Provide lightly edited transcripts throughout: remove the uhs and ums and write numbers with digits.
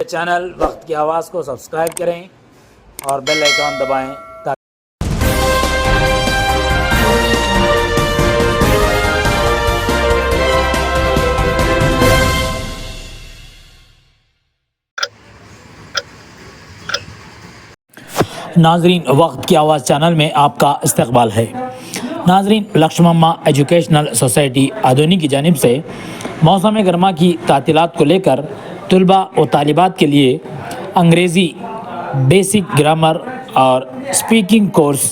Channel वक्त की आवाज़ को सब्सक्राइब करें और बेल आइकॉन दबाएं ताकि नाजरीन वक्त की आवाज़ चैनल में आपका इस्तकबाल है। नाजरीन लक्ष्मम्मा एजुकेशनल सोसाइटी आधोनी की जानिब से मौसम गर्मा की तातीलात को लेकर तलबा और तालिबात के लिए अंग्रेज़ी बेसिक ग्रामर और स्पीकिंग कोर्स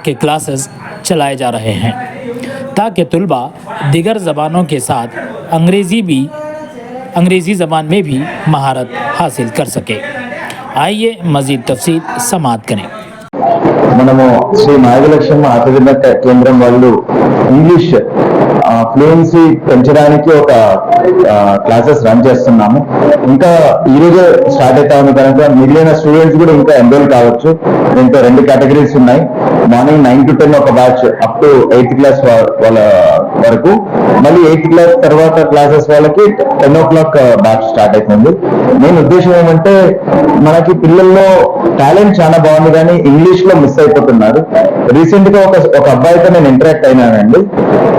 के क्लासेस चलाए जा रहे हैं ताकि तलबा दीगर ज़बानों के साथ अंग्रेज़ी ज़बान में भी महारत हासिल कर सके। आइए मज़ीद तफसील समाअत करें। మనము శ్రీ నాగలక్ష్మి ఆధ్యాత్మిక కేంద్రం వాళ్ళు ఇంగ్లీష్ ఫ్లూయెన్సీ పెంచడానికి ఒక క్లాసెస్ రన్ చేస్తున్నాము. ఇంకా ఈ రోజే స్టార్ట్ అవుతా ఉంది కనుక మిగిలిన స్టూడెంట్స్ కూడా ఇంకా ఎన్రోల్ కావచ్చు. దీంతో 2 కేటగిరీస్ ఉన్నాయి. మార్నింగ్ 9 to 10 ఒక batch up to 8th class వాళ్ళ వరకు, మళ్ళీ 8th క్లాస్ తర్వాత క్లాసెస్ వాళ్ళకి 10 o'clock బ్యాచ్ స్టార్ట్ అవుతుంది. నేను ఉద్దేశం ఏమంటే మనకి పిల్లల్లో టాలెంట్ చాలా బాగుంది కానీ ఇంగ్లీష్ లో మిస్ అయిపోతున్నారు. రీసెంట్ గా ఒక అబ్బాయితో నేను ఇంటరాక్ట్ అయినానండి.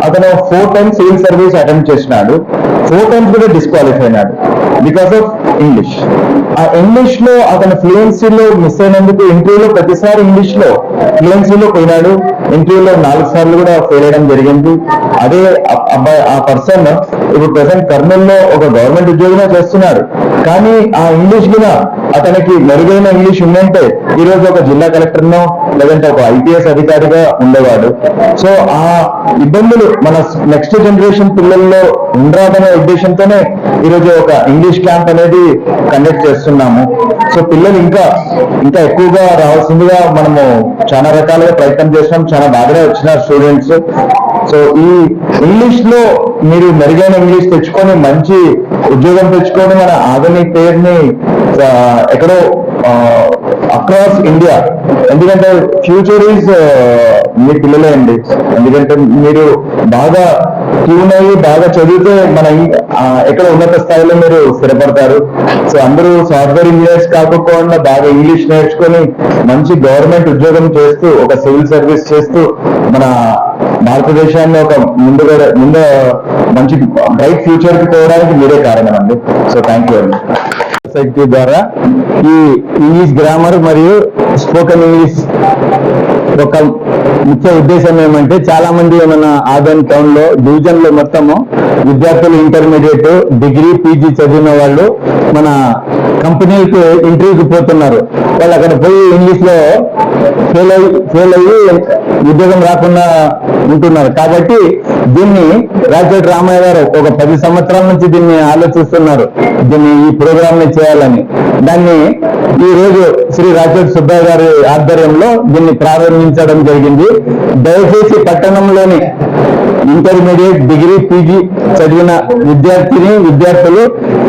అతను 4 times సివిల్ సర్వీస్ అటెంప్ట్ చేసినాడు. 4 times కూడా డిస్క్వాలిఫై అయినాడు బికాస్ ఆఫ్ ఇంగ్లీష్. ఆ ఇంగ్లీష్ లో అతను ఫ్లూయెన్సీలో మిస్ అయినందుకు ఇంటర్వ్యూలో ప్రతిసారి ఇంగ్లీష్ లో ఫ్లూయెన్సీలో పోయినాడు. ఇంటర్వ్యూలో 4 సార్లు కూడా ఫెయిల్ అయ్యడం జరిగింది. అదే అబ్బాయి ఆ పర్సన్ ఇప్పుడు ప్రెసెంట్ కర్నూలులో ఒక గవర్నమెంట్ ఉద్యోగంగా చేస్తున్నాడు. కానీ ఆ ఇంగ్లీష్ కూడా అతనికి మెరుగైన ఇంగ్లీష్ ఉందంటే ఈ రోజు ఒక జిల్లా కలెక్టర్నో లేదంటే ఒక IPS అధికారిగా ఉండేవాడు. సో ఆ ఇబ్బందులు మన నెక్స్ట్ జనరేషన్ పిల్లల్లో ఉండరాదనే ఉద్దేశంతోనే ఈరోజు ఒక ఇంగ్లీష్ క్యాంప్ అనేది కండక్ట్ చేస్తున్నాము. సో పిల్లలు ఇంకా ఎక్కువగా రావాల్సిందిగా మనము చాలా రకాలుగా ప్రయత్నం చేస్తున్నాం. చాలా బాగానే వచ్చినారు స్టూడెంట్స్. సో ఈ ఇంగ్లీష్ లో మీరు మెరుగైన ఇంగ్లీష్ తెచ్చుకొని మంచి ఉద్యోగం తెచ్చుకొని మన ఆధునిక పేరుని ఎక్కడో అక్రాస్ ఇండియా, ఎందుకంటే ఫ్యూచర్ ఈజ్ మీ పిల్లలే అండి. ఎందుకంటే మీరు బాగా ట్యూన్ అయ్యి బాగా చదివితే మన ఎక్కడ ఉన్నత స్థాయిలో మీరు స్థిరపడతారు. సో అందరూ సాఫ్ట్వేర్ ఇంజనీర్స్ కాకపోకుండా బాగా ఇంగ్లీష్ నేర్చుకొని మంచి గవర్నమెంట్ ఉద్యోగం చేస్తూ ఒక సివిల్ సర్వీస్ చేస్తూ మన భారతదేశాన్ని ఒక ముందు మంచి బ్రైట్ ఫ్యూచర్ కి పోవడానికి మీరే కారణం అండి. సో థ్యాంక్ యూ అండి. సొసైటీ ద్వారా ఈ ఇంగ్లీష్ గ్రామర్ మరియు స్పోకెన్ ఇంగ్లీష్ ఒక ముఖ్య ఉద్దేశం ఏమంటే చాలా మంది మన ఆదోని టౌన్ లో డివిజన్ లో మొత్తము విద్యార్థులు ఇంటర్మీడియట్, డిగ్రీ, PG చదివిన వాళ్ళు మన కంపెనీలకు ఇంటర్వ్యూకి పోతున్నారు. వాళ్ళు అక్కడ పోయి ఇంగ్లీష్ లో ఫెయిల్ అయ్యి ఉద్యోగం రాకుండా ఉంటున్నారు. కాబట్టి దీన్ని రాజశేఖర రామయ్య గారు ఒక 10 సంవత్సరాల నుంచి దీన్ని ఆలోచిస్తున్నారు, ఈ ప్రోగ్రామ్ ని చేయాలని. దాన్ని ఈ రోజు శ్రీ రాజశేఖర సుబ్బయ్య గారి ఆధ్వర్యంలో దీన్ని ప్రారంభించడం జరిగింది. దయచేసి పట్టణంలోని ఇంటర్మీడియట్, డిగ్రీ, PG చదివిన విద్యార్థులు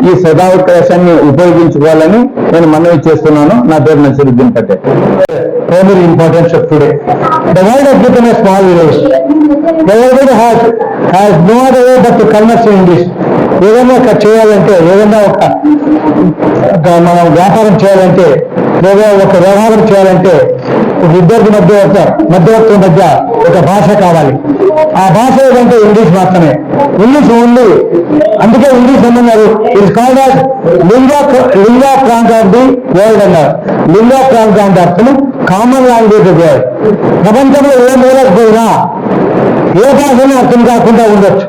ఈ సదావకాశాన్ని ఉపయోగించుకోవాలని నేను మనవి చేస్తున్నాను. నా పేరు Nasiruddin Patel. Primary importance of today. The world has become a small village. Everybody has no other way but to converse in English. ఏదైనా చేయాలంటే, ఏదైనా మనం వ్యాపారం చేయాలంటే, లేదా ఒక వ్యవహారం చేయాలంటే ఒక ఇద్దరి మధ్యవర్తుల మధ్య ఒక భాష కావాలి. ఆ భాష ఏదంటే ఇంగ్లీష్ మాత్రమే. ఇంగ్లీష్ ఓన్లీ. అందుకే ఇంగ్లీష్ అన్నారు it's called as lingua franca of the world అన్నారు. లింగా ఫ్రాంక్ అంటే అర్థం కామన్ లాంగ్వేజ్ ఆఫ్ వరల్డ్. ప్రపంచంలో ఏ మూలకు పోయినా ఏ భాషను అర్థం కాకుండా ఉండొచ్చు,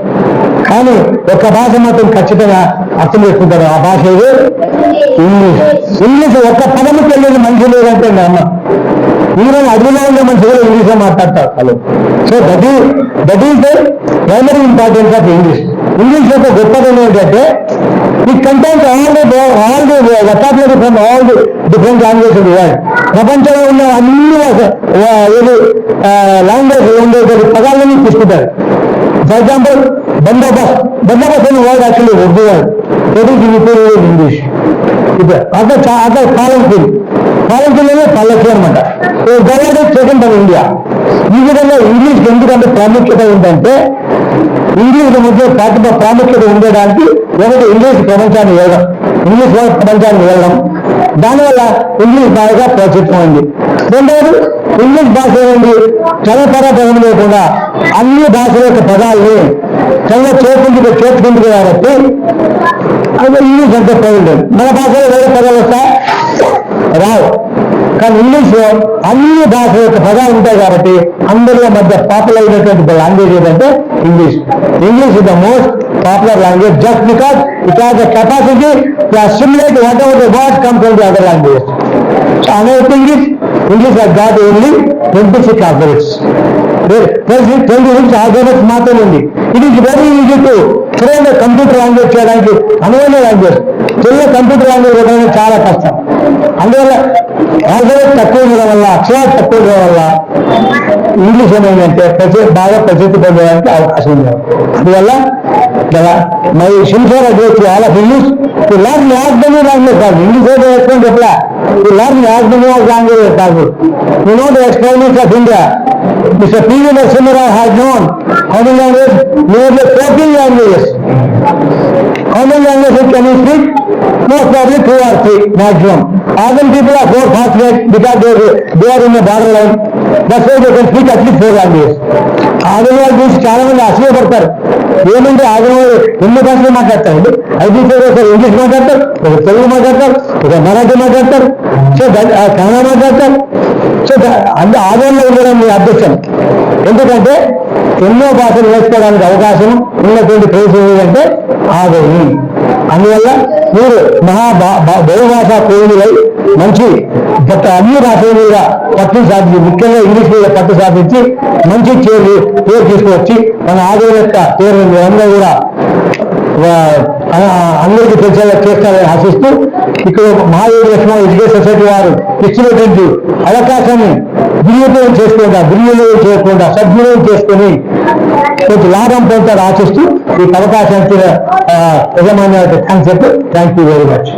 కానీ ఒక్క భాష మాత్రం ఖచ్చితంగా అర్థం చేసుకుంటారు. ఆ భాష ఇది ఇంగ్లీష్. ఇంగ్లీష్ ఒక్క పదముకి వెళ్ళేది మనిషి లేదంటే అమ్మ ఈరోజు అడిగినా ఉండే మనిషి కూడా ఇంగ్లీష్ లో మాట్లాడతారు. Hello. So that is the primary importance of English. English యొక్క గొప్పదనం ఏంటంటే it contains all the vocabulary from all the different language of the world. ప్రపంచంలో ఉన్న అన్ని లాంగ్వేజ్ ఉండే పదాలని తీసుకుంటారు. ఫర్ ఎగ్జాంపుల్ బందోబస్త్ అనే word actually Urdu word. That is repeated in English. అక్కడ పాలకులనే పల్లకి అనమాట. Government second of India. ఈ విధంగా ఇంగ్లీష్ ఎందుకంటే ప్రాముఖ్యత ఏంటంటే ఇంగ్లీష్ మధ్య ప్రాముఖ్యత ఉండడానికి ఒకటి ఇంగ్లీష్ ప్రపంచాన్ని ఇంగ్లీష్ వాళ్ళ ప్రపంచానికి వెళ్ళడం, దానివల్ల ఇంగ్లీష్ బాగా ప్రోత్సహితమైంది. రెండవది ఇంగ్లీష్ భాష ఏంటి, చదవపరం లేకుండా అన్ని భాషల యొక్క పదాలని చేర్చుకుంటుంది కాబట్టి అది ఇంగ్లీష్ అంటే ప్రయోజనం. మన భాషలో వేరే పదాలు వస్తా రావు, కానీ ఇంగ్లీష్లో అన్ని భాషల యొక్క పదాలు ఉంటాయి కాబట్టి అందరిలో మధ్య పాపులర్ అయినటువంటి లాంగ్వేజ్ ఏంటంటే English. English is the most popular language just because it has the capacity to assimilate what ever the word come from the other language. So another thing is English has got only 26 alphabets. 26 alphabets మాత్రమే ఉంది. It is very easy to frame computer language చేయడానికి అనువైన language. Telugu computer language ఉండడం చాలా కష్టం. అందువల్ల alphabet తక్కువ ఉండడం వల్ల, అక్షరాలు తక్కువ ఉండడం వల్ల ఇంగ్లీష్ ఏమైందంటే బాగా ప్రసిద్ధి పొందడానికి అవకాశం ఉంది. అందువల్ల my sincere advice all of English to learn as many language కాదు, ఇంగ్లీష్ అయితే వేసుకొని చెప్పలా, to learn as many language కాదు. You know the experiments of India. Mr. P.V. Narasimha Rao has known how many languages? Nearly 14 languages. How many languages can you speak? Most probably 2 or 3 maximum. Other people are more fortunate because they are in the borderline. That's why they can speak at least 4 languages. ఆదివాళ్ళు చూసి చాలా మంది అసూయపడతారు. ఏమంటే ఆదివాళ్ళు ఎన్ని భాషలు మాట్లాడతారండి, ఐదు ఒకసారి English మాట్లాడతారు, ఒక తెలుగు మాట్లాడతారు, ఒక మరాఠీ మాట్లాడతారు, సో కన్నడ మాట్లాడతారు. సో ఆదివాళ్ళు ఉండడం మీ అదృష్టం. ఎందుకంటే ఎన్నో భాషలు నేర్చుకోవడానికి అవకాశం ఉన్నటువంటి ప్రదేశం ఏంటంటే ఆదోని. అందువల్ల మీరు బహుభాషా ప్రేమిలై మంచి అన్ని భాషల మీద పట్టు సాధించి, ముఖ్యంగా ఇంగ్లీష్ మీద పట్టు సాధించి మంచి పేరు తీసుకువచ్చి మన ఆదోని యొక్క పేరు అందరూ కూడా అందరికీ తెలిసేలా చేస్తారని ఆశిస్తూ, ఇక్కడ మహాయోగి లక్ష్మణ ఎడ్యుకేషన్ సొసైటీ వారు ఇచ్చినటువంటి అవకాశాన్ని దుర్వినియోగం చేయకుండా సద్వినియోగం చేసుకుని కొంచెం లాభం పొందుతారు ఆశిస్తూ ఈ అవకాశానికి యజమాని థ్యాంక్స్ చెప్పి థ్యాంక్ యూ వెరీ మచ్.